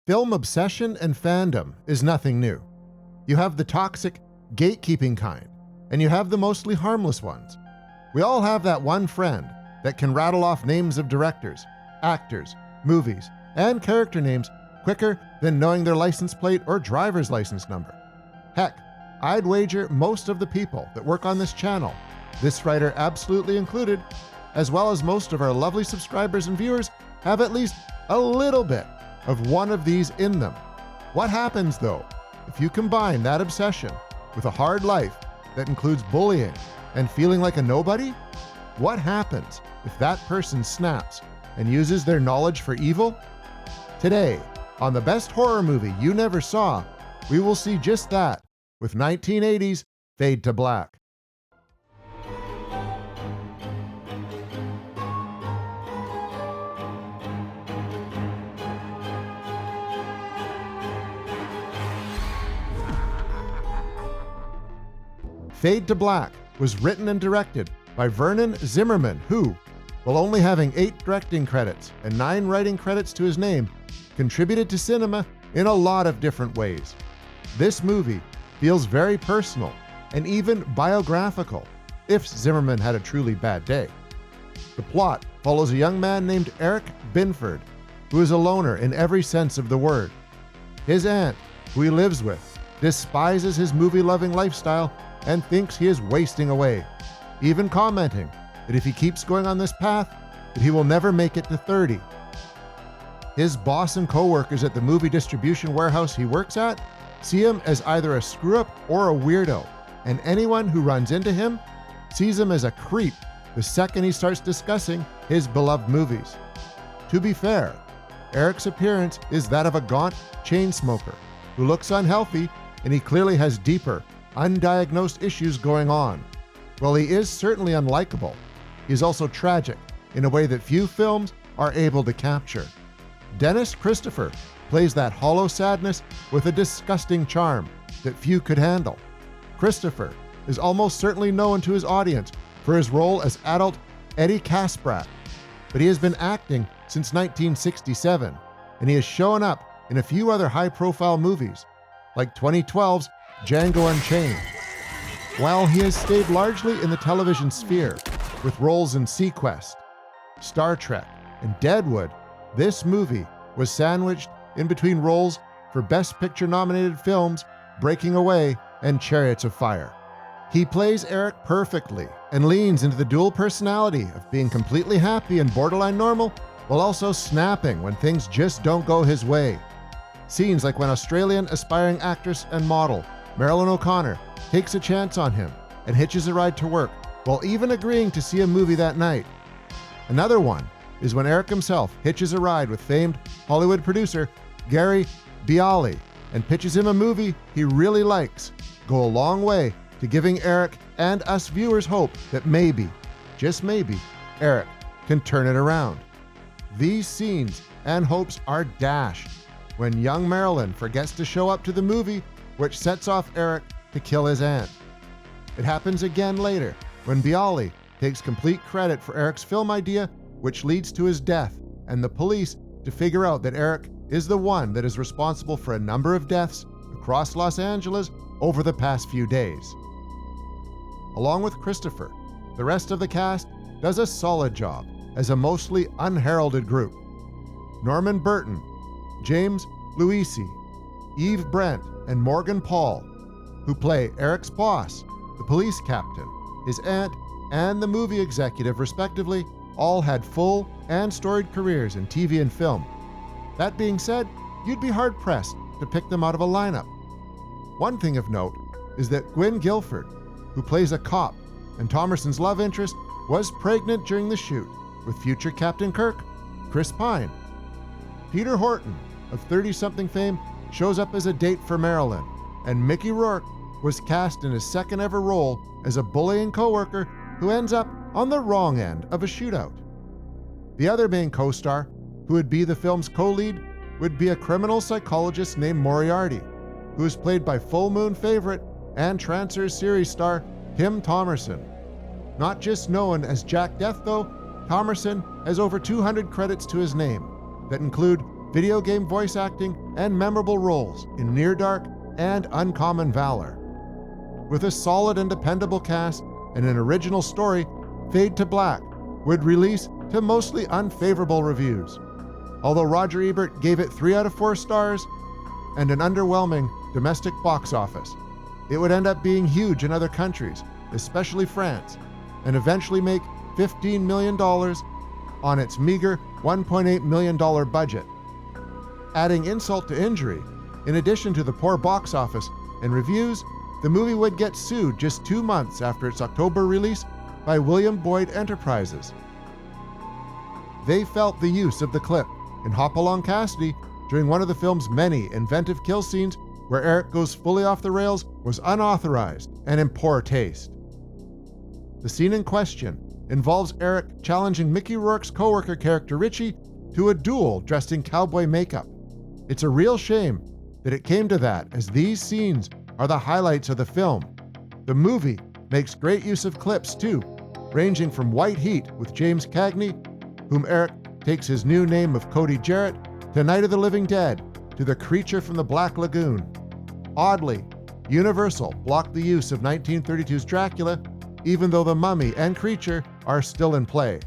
Film obsession and fandom is nothing new. You have the toxic, gatekeeping kind, and you have the mostly harmless ones. We all have that one friend that can rattle off names of directors, actors, movies, and character names quicker than knowing their license plate or driver's license number. Heck, I'd wager most of the people that work on this channel, this writer absolutely included, as well as most of our lovely subscribers and viewers, have at least a little bit of one of these in them. What happens, though, if you combine that obsession with a hard life that includes bullying and feeling like a nobody? What happens if that person snaps and uses their knowledge for evil? Today, on the best horror movie you never saw, we will see just that with 1980's Fade to Black. Fade to Black was written and directed by Vernon Zimmerman, who, while only having 8 directing credits and 9 writing credits to his name, contributed to cinema in a lot of different ways. This movie feels very personal and even biographical, if Zimmerman had a truly bad day. The plot follows a young man named Eric Binford, who is a loner in every sense of the word. His aunt, who he lives with, despises his movie-loving lifestyle and thinks he is wasting away, even commenting that if he keeps going on this path, that he will never make it to 30. His boss and co-workers at the movie distribution warehouse he works at see him as either a screw-up or a weirdo, and anyone who runs into him sees him as a creep the second he starts discussing his beloved movies. To be fair, Eric's appearance is that of a gaunt chain smoker who looks unhealthy, and he clearly has deeper, undiagnosed issues going on. While he is certainly unlikable, he's also tragic in a way that few films are able to capture. Dennis Christopher plays that hollow sadness with a disgusting charm that few could handle. Christopher is almost certainly known to his audience for his role as adult Eddie Kasprat, but he has been acting since 1967, and he has shown up in a few other high-profile movies, like 2012's Django Unchained. While he has stayed largely in the television sphere with roles in Sequest, Star Trek, and Deadwood, this movie was sandwiched in between roles for Best Picture nominated films Breaking Away and Chariots of Fire. He plays Eric perfectly and leans into the dual personality of being completely happy and borderline normal while also snapping when things just don't go his way. Scenes like when Australian aspiring actress and model Marilyn O'Connor takes a chance on him and hitches a ride to work while even agreeing to see a movie that night. Another one is when Eric himself hitches a ride with famed Hollywood producer Garabedian and pitches him a movie he really likes, go a long way to giving Eric and us viewers hope that maybe, just maybe, Eric can turn it around. These scenes and hopes are dashed when young Marilyn forgets to show up to the movie, which sets off Eric to kill his aunt. It happens again later when Bialy takes complete credit for Eric's film idea, which leads to his death, and the police to figure out that Eric is the one that is responsible for a number of deaths across Los Angeles over the past few days. Along with Christopher, the rest of the cast does a solid job as a mostly unheralded group. Norman Burton, James Luisi, Eve Brent, and Morgan Paul, who play Eric's boss, the police captain, his aunt, and the movie executive respectively, all had full and storied careers in TV and film. That being said, you'd be hard-pressed to pick them out of a lineup. One thing of note is that Gwynne Guilford, who plays a cop and Thomerson's love interest, was pregnant during the shoot with future Captain Kirk, Chris Pine. Peter Horton of 30-something fame shows up as a date for Marilyn, and Mickey Rourke was cast in his second ever role as a bullying coworker who ends up on the wrong end of a shootout. The other main co-star, who would be the film's co-lead, would be a criminal psychologist named Moriarty, who is played by Full Moon favorite and Trancers series star Tim Thomerson. Not just known as Jack Death though, Thomerson has over 200 credits to his name that include video game voice acting, and memorable roles in Near Dark and Uncommon Valor. With a solid and dependable cast and an original story, Fade to Black would release to mostly unfavorable reviews. Although Roger Ebert gave it 3 out of 4 stars and an underwhelming domestic box office, it would end up being huge in other countries, especially France, and eventually make $15 million on its meager $1.8 million budget. Adding insult to injury, in addition to the poor box office and reviews, the movie would get sued just 2 months after its October release by William Boyd Enterprises. They felt the use of the clip in Hopalong Cassidy during one of the film's many inventive kill scenes where Eric goes fully off the rails was unauthorized and in poor taste. The scene in question involves Eric challenging Mickey Rourke's co-worker character Richie to a duel dressed in cowboy makeup. It's a real shame that it came to that, as these scenes are the highlights of the film. The movie makes great use of clips too, ranging from White Heat with James Cagney, whom Eric takes his new name of Cody Jarrett, to Night of the Living Dead, to The Creature from the Black Lagoon. Oddly, Universal blocked the use of 1932's Dracula, even though The Mummy and Creature are still in play.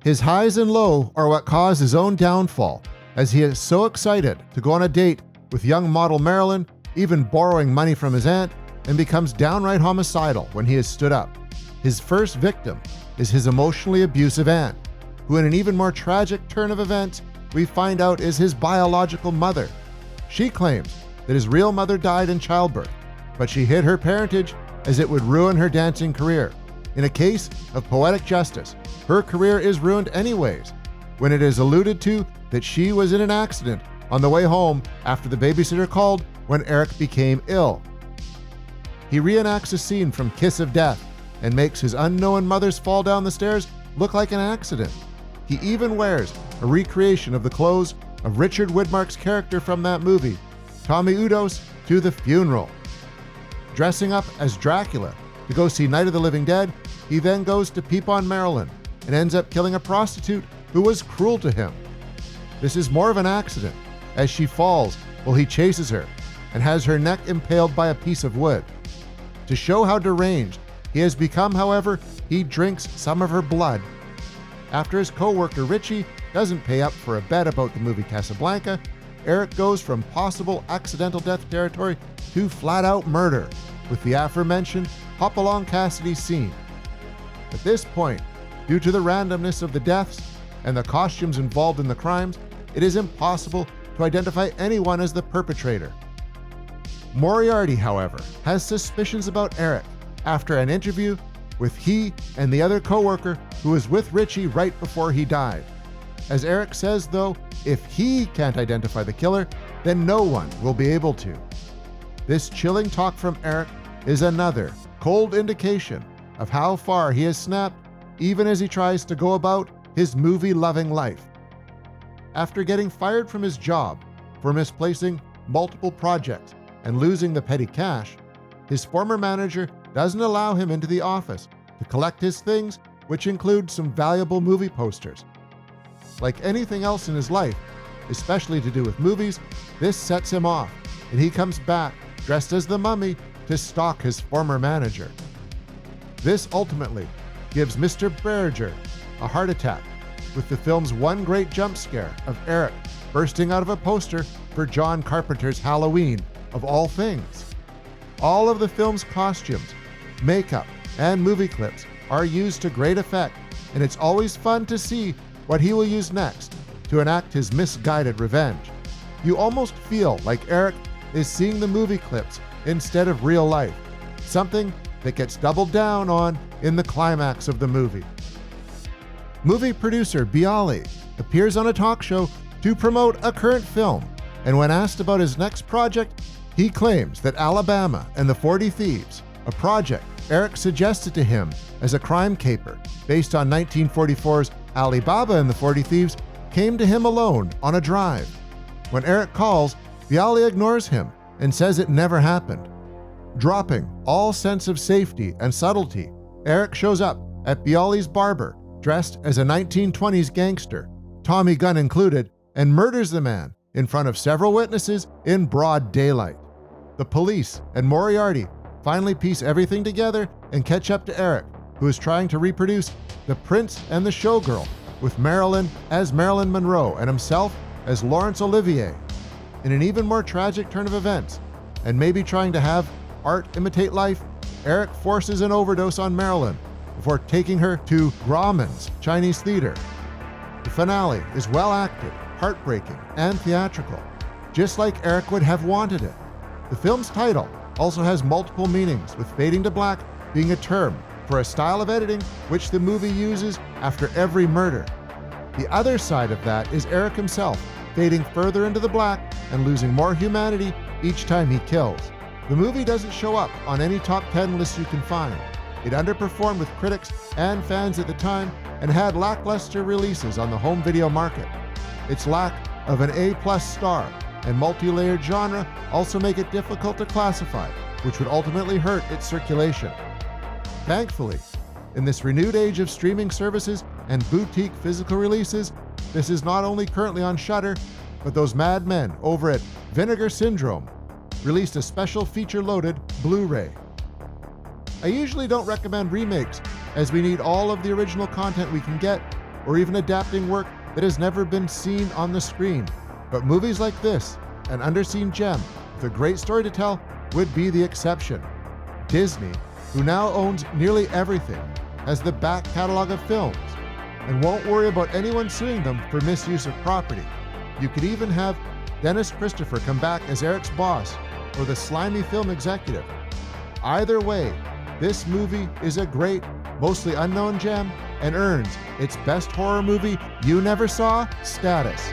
His highs and lows are what cause his own downfall, as he is so excited to go on a date with young model Marilyn, even borrowing money from his aunt, and becomes downright homicidal when he is stood up. His first victim is his emotionally abusive aunt, who in an even more tragic turn of events we find out is his biological mother. She claims that his real mother died in childbirth, but she hid her parentage as it would ruin her dancing career. In a case of poetic justice, her career is ruined anyways, when it is alluded to that she was in an accident on the way home after the babysitter called when Eric became ill. He reenacts a scene from Kiss of Death and makes his unknown mother's fall down the stairs look like an accident. He even wears a recreation of the clothes of Richard Widmark's character from that movie, Tommy Udos, to the funeral. Dressing up as Dracula to go see Night of the Living Dead, he then goes to peep on Marilyn and ends up killing a prostitute who was cruel to him. This is more of an accident, as she falls while he chases her and has her neck impaled by a piece of wood. To show how deranged he has become, however, he drinks some of her blood. After his co-worker Richie doesn't pay up for a bet about the movie Casablanca, Eric goes from possible accidental death territory to flat-out murder with the aforementioned Hopalong Cassidy scene. At this point, due to the randomness of the deaths and the costumes involved in the crimes, it is impossible to identify anyone as the perpetrator. Moriarty, however, has suspicions about Eric after an interview with he and the other co-worker who was with Richie right before he died. As Eric says, though, if he can't identify the killer, then no one will be able to. This chilling talk from Eric is another cold indication of how far he has snapped, even as he tries to go about his movie-loving life. After getting fired from his job for misplacing multiple projects and losing the petty cash, his former manager doesn't allow him into the office to collect his things, which include some valuable movie posters. Like anything else in his life, especially to do with movies, this sets him off, and he comes back dressed as the Mummy to stalk his former manager. This ultimately gives Mr. Berge a heart attack, with the film's one great jump scare of Eric bursting out of a poster for John Carpenter's Halloween, of all things. All of the film's costumes, makeup, and movie clips are used to great effect, and it's always fun to see what he will use next to enact his misguided revenge. You almost feel like Eric is seeing the movie clips instead of real life, something that gets doubled down on in the climax of the movie. Movie producer Bialy appears on a talk show to promote a current film, and when asked about his next project, he claims that Alabama and the 40 Thieves, a project Eric suggested to him as a crime caper based on 1944's Alibaba and the 40 Thieves, came to him alone on a drive. When Eric calls, Bialy ignores him and says it never happened. Dropping all sense of safety and subtlety, Eric shows up at Bialy's barber dressed as a 1920s gangster, Tommy gun included, and murders the man in front of several witnesses in broad daylight. The police and Moriarty finally piece everything together and catch up to Eric, who is trying to reproduce The Prince and the Showgirl with Marilyn as Marilyn Monroe and himself as Laurence Olivier. In an even more tragic turn of events, and maybe trying to have art imitate life, Eric forces an overdose on Marilyn before taking her to Grauman's Chinese theater. The finale is well acted, heartbreaking, and theatrical, just like Eric would have wanted it. The film's title also has multiple meanings, with fading to black being a term for a style of editing which the movie uses after every murder. The other side of that is Eric himself, fading further into the black and losing more humanity each time he kills. The movie doesn't show up on any top 10 lists you can find. It underperformed with critics and fans at the time and had lackluster releases on the home video market. Its lack of an A+ star and multi-layered genre also make it difficult to classify, which would ultimately hurt its circulation. Thankfully, in this renewed age of streaming services and boutique physical releases, this is not only currently on Shudder, but those madmen over at Vinegar Syndrome released a special feature-loaded Blu-ray. I usually don't recommend remakes, as we need all of the original content we can get, or even adapting work that has never been seen on the screen. But movies like this, an underseen gem with a great story to tell, would be the exception. Disney, who now owns nearly everything, has the back catalog of films, and won't worry about anyone suing them for misuse of property. You could even have Dennis Christopher come back as Eric's boss, or the slimy film executive. Either way, this movie is a great, mostly unknown gem and earns its best horror movie you never saw status.